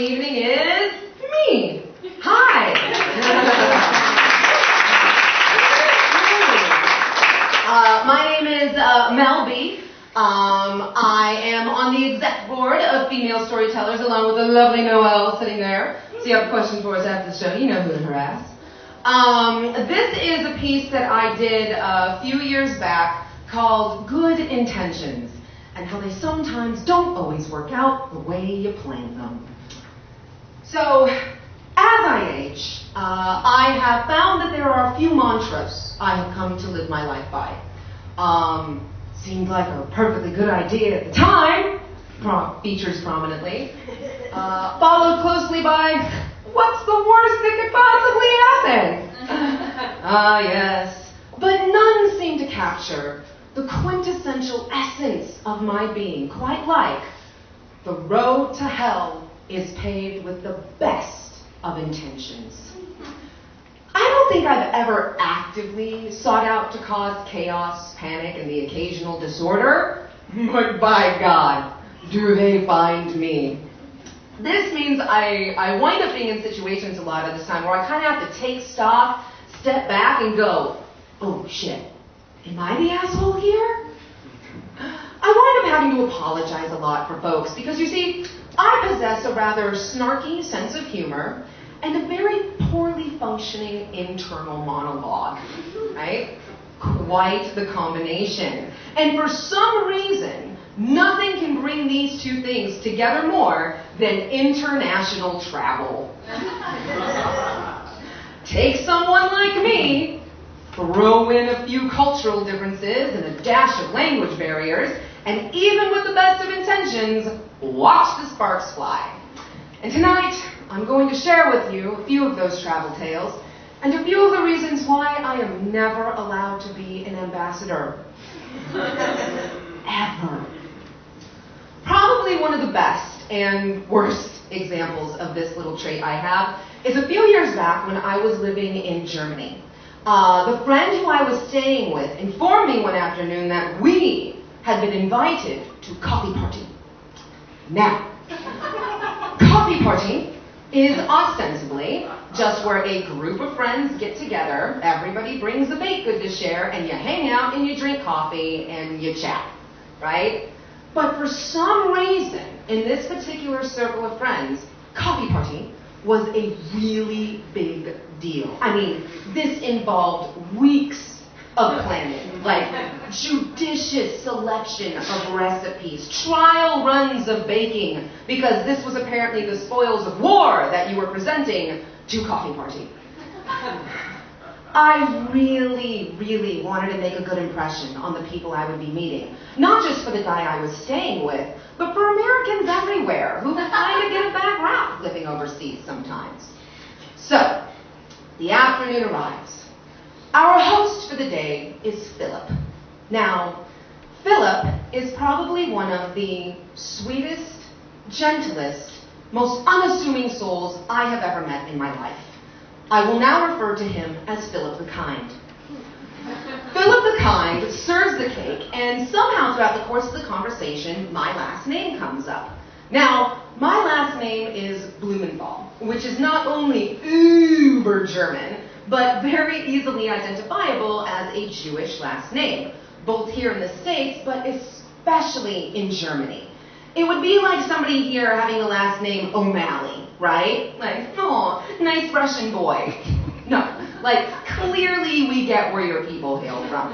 Evening is me. Hi. My name is Mel B. I am on the exec board of Female Storytellers along with the lovely Noelle sitting there. So you have questions for us after the show, you know who to harass. This is a piece that I did a few years back called Good Intentions and how they sometimes don't always work out the way you planned them. So, as I age, I have found that there are a few mantras I have come to live my life by. Seemed like a perfectly good idea at the time, features prominently, followed closely by, what's the worst that could possibly happen? Yes, but none seem to capture the quintessential essence of my being, quite like the road to hell is paved with the best of intentions. I don't think I've ever actively sought out to cause chaos, panic, and the occasional disorder, but by God, do they find me. This means I wind up being in situations a lot of the time where I kind of have to take stock, step back, and go, oh shit, am I the asshole here? I wind up having to apologize a lot for folks because, you see, I possess a rather snarky sense of humor and a very poorly functioning internal monologue, right? Quite the combination. And for some reason, nothing can bring these two things together more than international travel. Take someone like me, throw in a few cultural differences and a dash of language barriers, and even with the best of intentions, watch the sparks fly. And tonight, I'm going to share with you a few of those travel tales and a few of the reasons why I am never allowed to be an ambassador. Ever. Probably one of the best and worst examples of this little trait I have is a few years back when I was living in Germany. The friend who I was staying with informed me one afternoon that we had been invited to coffee party. Now, coffee party is ostensibly just where a group of friends get together, everybody brings a baked good to share, and you hang out and you drink coffee and you chat, right? But for some reason, in this particular circle of friends, coffee party was a really big deal. I mean, this involved weeks of planning, like judicious selection of recipes, trial runs of baking, because this was apparently the spoils of war that you were presenting to coffee party. I really, really wanted to make a good impression on the people I would be meeting, not just for the guy I was staying with, but for Americans everywhere who kind of get a bad rap living overseas sometimes. So, the afternoon arrives. Our host for the day is Philip. Now, Philip is probably one of the sweetest, gentlest, most unassuming souls I have ever met in my life. I will now refer to him as Philip the Kind. Philip the Kind serves the cake, and somehow throughout the course of the conversation, my last name comes up. Now, my last name is Blumenthal, which is not only uber German, but very easily identifiable as a Jewish last name, both here in the States, but especially in Germany. It would be like somebody here having a last name O'Malley, right? Like, oh, nice Russian boy. No, like, clearly we get where your people hail from.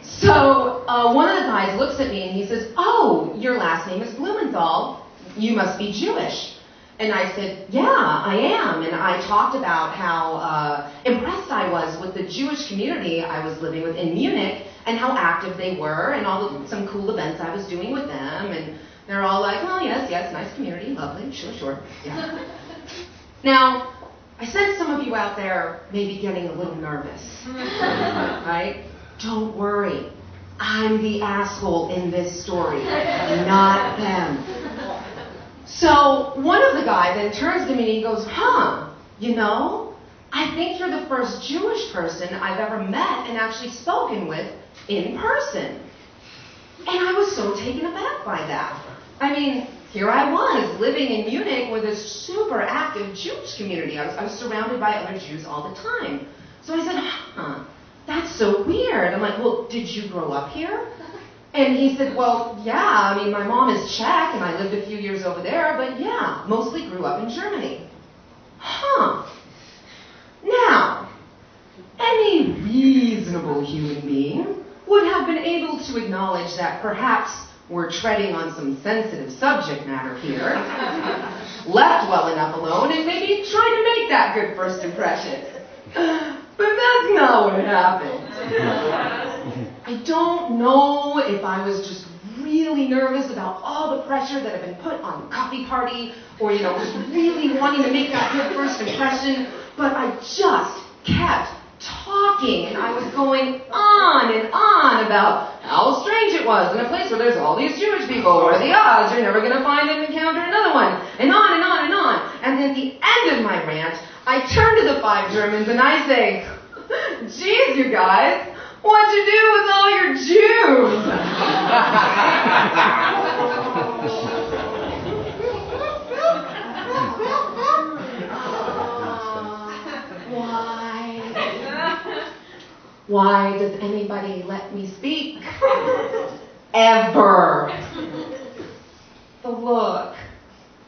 So, one of the guys looks at me and he says, oh, your last name is Blumenthal. You must be Jewish. And I said, yeah, I am. And I talked about how impressed I was with the Jewish community I was living with in Munich and how active they were and some cool events I was doing with them. And they're all like, oh, yes, nice community, lovely, sure, yeah. Now, I sense some of you out there may be getting a little nervous, right? Don't worry. I'm the asshole in this story, not them. So one of the guys then turns to me and he goes, you know, I think you're the first Jewish person I've ever met and actually spoken with in person. And I was so taken aback by that. I mean, here I was, living in Munich with a super active Jewish community. I was surrounded by other Jews all the time. So I said, that's so weird. I'm like, well, did you grow up here? And he said, well, yeah, I mean, my mom is Czech, and I lived a few years over there, but yeah, mostly grew up in Germany. Now, any reasonable human being would have been able to acknowledge that perhaps we're treading on some sensitive subject matter here, left well enough alone, and maybe tried to make that good first impression. But that's not what happened. I don't know if I was just really nervous about all the pressure that had been put on the coffee party, or, just really wanting to make that good first impression, but I just kept talking, and I was going on and on about how strange it was in a place where there's all these Jewish people. What are the odds? You're never going to find and encounter another one. And on and on and on. And at the end of my rant, I turn to the 5 Germans and I say, geez, you guys, what'd you do with all your Jews? Why does anybody let me speak? Ever. The look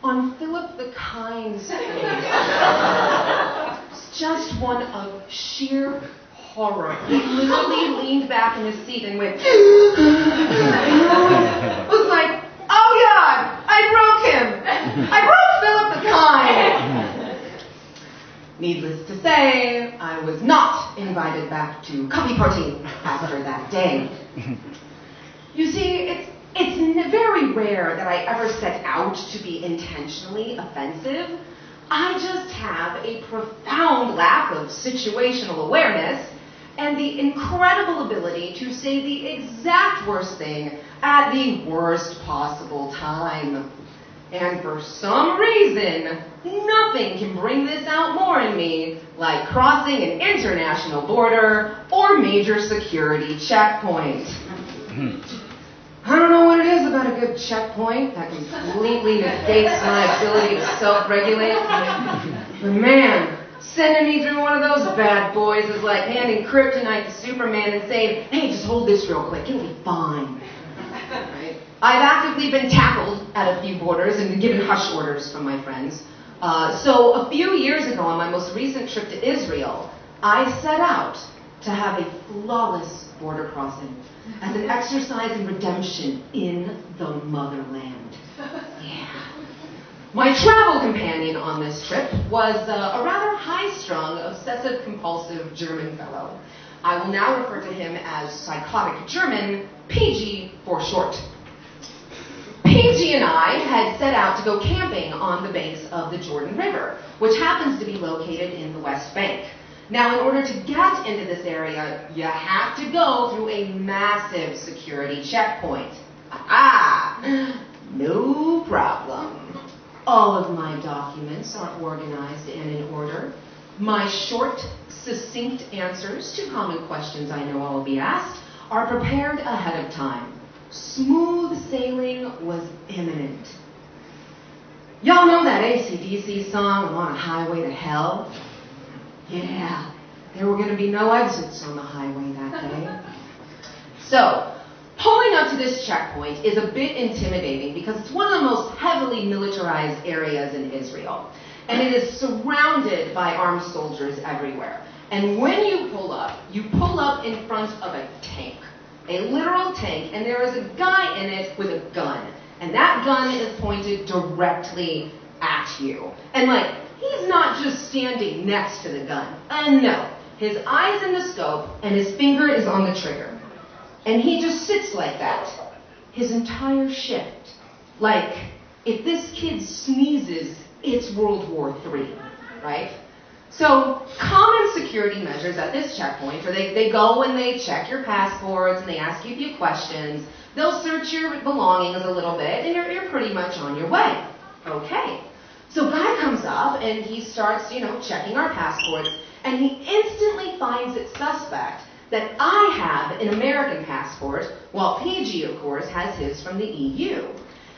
on Philip the Kind's face was just one of sheer horror. He literally leaned back in his seat and went, was like, oh God, I broke him. I broke Philip the Kind. Needless to say, I was not invited back to coffee party after that day. You see, it's very rare that I ever set out to be intentionally offensive. I just have a profound lack of situational awareness and the incredible ability to say the exact worst thing at the worst possible time. And for some reason, nothing can bring this out more in me like crossing an international border or major security checkpoint. I don't know what it is about a good checkpoint that completely negates my ability to self-regulate. But man, sending me through one of those bad boys is like handing kryptonite to Superman and saying, hey, just hold this real quick, you'll be fine. Right? I've actively been tackled at a few borders and been given hush orders from my friends. So a few years ago on my most recent trip to Israel, I set out to have a flawless border crossing as an exercise in redemption in the motherland. Yeah. My travel companion on this trip was a rather high-strung, obsessive-compulsive German fellow. I will now refer to him as Psychotic German, PG for short. PG and I had set out to go camping on the banks of the Jordan River, which happens to be located in the West Bank. Now, in order to get into this area, you have to go through a massive security checkpoint. No problem. All of my documents are organized and in order. My short, succinct answers to common questions I know I will be asked are prepared ahead of time. Smooth sailing was imminent. Y'all know that AC/DC song, I'm on a highway to hell? Yeah, there were going to be no exits on the highway that day. So, pulling up to this checkpoint is a bit intimidating because it's one of the most heavily militarized areas in Israel. And it is surrounded by armed soldiers everywhere. And when you pull up in front of a tank. A literal tank, and there is a guy in it with a gun. And that gun is pointed directly at you. And he's not just standing next to the gun. No. His eye's in the scope, and his finger is on the trigger. And he just sits like that. His entire shift. If this kid sneezes, it's World War III, right? So, common security measures at this checkpoint are they go and they check your passports and they ask you a few questions. They'll search your belongings a little bit and you're pretty much on your way. Okay. So, guy comes up and he starts, checking our passports and he instantly finds it suspect that I have an American passport while PG, of course, has his from the EU.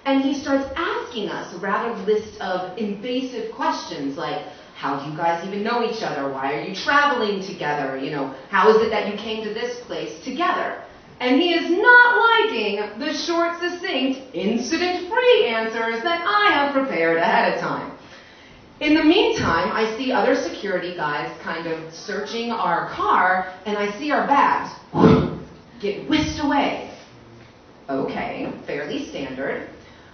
And he starts asking us a rather list of invasive questions like, how do you guys even know each other? Why are you traveling together? You know, how is it that you came to this place together? And he is not liking the short, succinct, incident-free answers that I have prepared ahead of time. In the meantime, I see other security guys kind of searching our car, and I see our bags get whisked away. Okay, fairly standard.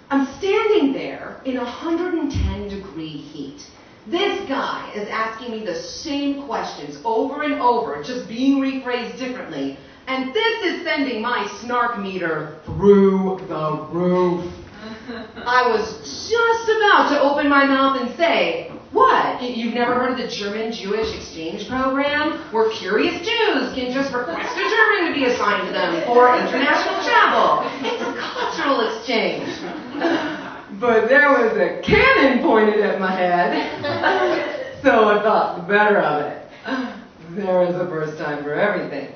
I'm standing there in 110-degree heat. This guy is asking me the same questions over and over, just being rephrased differently. And this is sending my snark meter through the roof. I was just about to open my mouth and say, what? You've never heard of the German-Jewish exchange program? Where curious Jews can just request a German to be assigned to them for international travel. It's a cultural exchange. But there was a cannon pointed at my head, so I thought the better of it. There is a first time for everything.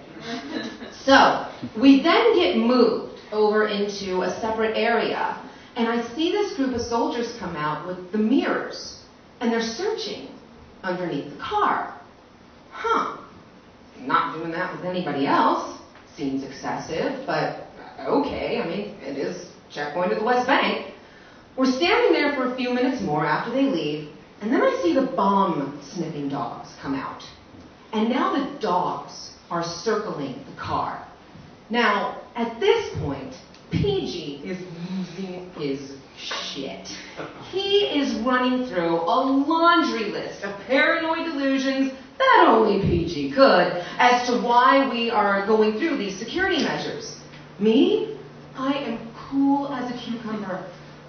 So, we then get moved over into a separate area, and I see this group of soldiers come out with the mirrors, and they're searching underneath the car. Not doing that with anybody else. Seems excessive, but okay, I mean, it is checkpoint at the West Bank. We're standing there for a few minutes more after they leave, and then I see the bomb-sniffing dogs come out. And now the dogs are circling the car. Now, at this point, PG is losing his shit. He is running through a laundry list of paranoid delusions that only PG could as to why we are going through these security measures. Me? I am cool as a cucumber.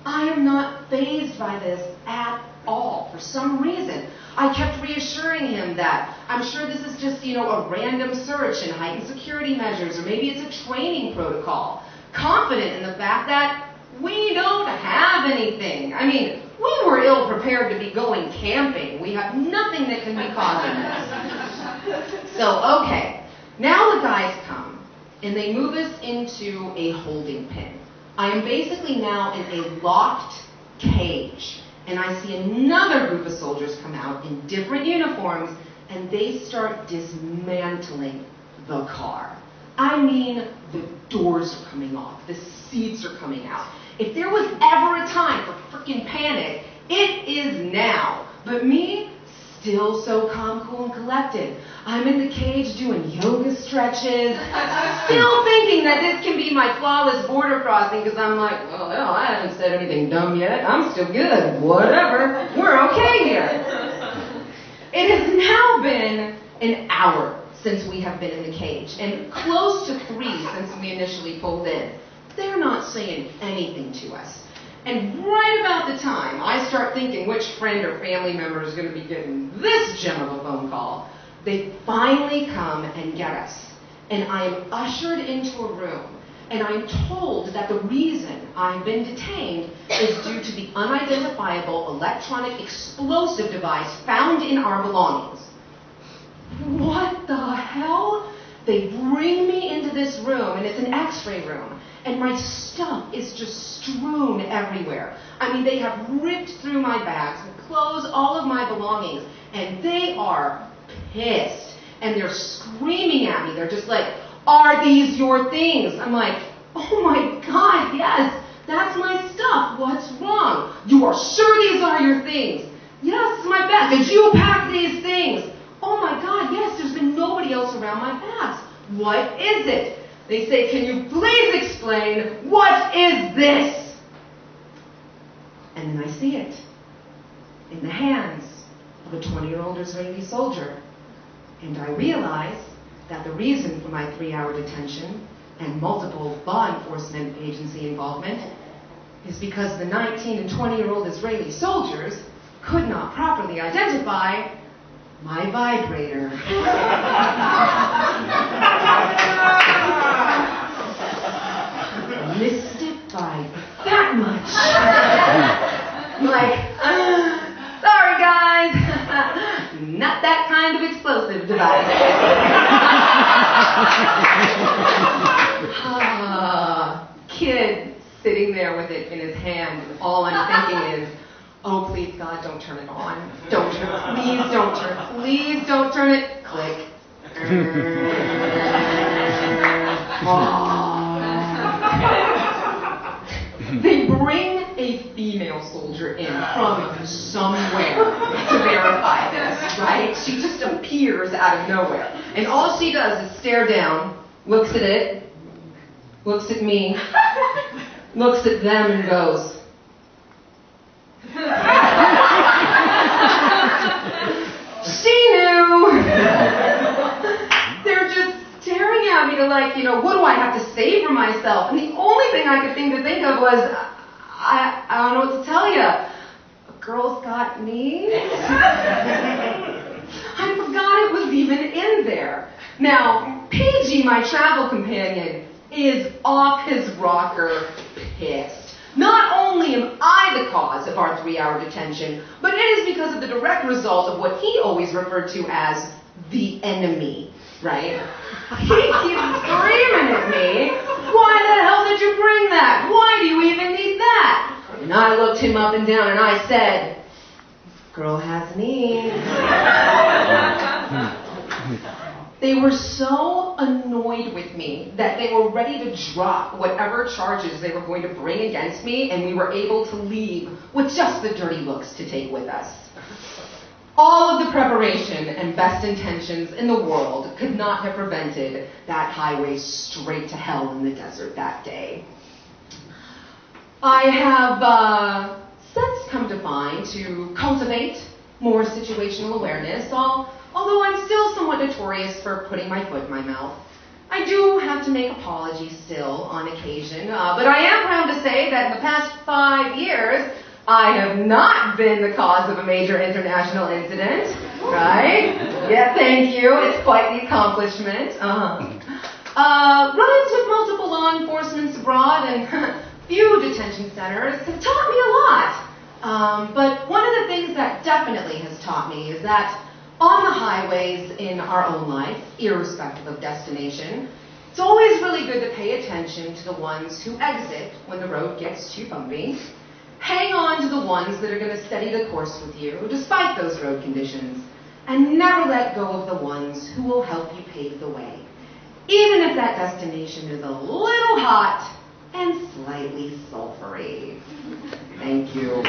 I am not fazed by this at all. For some reason, I kept reassuring him that I'm sure this is just, a random search and heightened security measures, or maybe it's a training protocol. Confident in the fact that we don't have anything. I mean, we were ill-prepared to be going camping. We have nothing that can be causing this. So, okay, now the guys come, and they move us into a holding pen. I am basically now in a locked cage, and I see another group of soldiers come out in different uniforms, and they start dismantling the car. I mean, the doors are coming off, the seats are coming out. If there was ever a time for frickin' panic, it is now. But me, still so calm, cool, and collected. I'm in the cage doing yoga stretches, still thinking that this can be my flawless border crossing, because I'm like, well, hell, I haven't said anything dumb yet. I'm still good. Whatever. We're okay here. It has now been an hour since we have been in the cage, and close to 3 since we initially pulled in. They're not saying anything to us. And right about the time I start thinking which friend or family member is going to be getting this gem of a phone call, they finally come and get us. And I am ushered into a room, and I'm told that the reason I've been detained is due to the unidentifiable electronic explosive device found in our belongings. What the hell? They bring me into this room, and it's an x-ray room, and my stuff is just strewn everywhere. I mean, they have ripped through my bags, clothes, all of my belongings, and they are pissed, and they're screaming at me. They're just like, are these your things? I'm like, oh my God, yes, that's my stuff. What's wrong? You are sure these are your things? Yes, it's my bag. Did you pack these things? Oh my God, yes, there's been nobody else around my bags. What is it? They say, can you please explain, what is this? And then I see it in the hands of a 20-year-old Israeli soldier. And I realize that the reason for my 3-hour detention and multiple law enforcement agency involvement is because the 19 and 20-year-old Israeli soldiers could not properly identify my vibrator. Missed it by that much. Like, sorry guys, not that kind of explosive device. Kid sitting there with it in his hand, and all I'm thinking is, oh, please, God, don't turn it on. Don't turn it. Please don't turn it. Please don't turn it. Click. They bring a female soldier in from somewhere to verify this, right? She just appears out of nowhere. And all she does is stare down, looks at it, looks at me, looks at them, and goes, she knew. They're just staring at me to like, what do I have to say for myself? And the only thing I could think of was, I don't know what to tell you. A girl's got needs. I forgot it was even in there. Now, Paigey, my travel companion, is off his rocker pissed. Not only am I the cause of our 3-hour detention, but it is because of the direct result of what he always referred to as the enemy, right? He keeps screaming at me, why the hell did you bring that? Why do you even need that? And I looked him up and down and I said, girl has needs. They were so annoyed with me that they were ready to drop whatever charges they were going to bring against me, and we were able to leave with just the dirty looks to take with us. All of the preparation and best intentions in the world could not have prevented that highway straight to hell in the desert that day. I have since come to find to cultivate more situational awareness, although I'm still somewhat notorious for putting my foot in my mouth. I do have to make apologies still on occasion, but I am proud to say that in the past 5 years, I have not been the cause of a major international incident, right? Yeah, thank you. It's quite the accomplishment. Running with multiple law enforcement abroad and few detention centers have taught me a lot. But one of the things that definitely has taught me is that on the highways in our own life, irrespective of destination, it's always really good to pay attention to the ones who exit when the road gets too bumpy. Hang on to the ones that are going to steady the course with you, despite those road conditions, and never let go of the ones who will help you pave the way, even if that destination is a little hot and slightly sulfury. Thank you.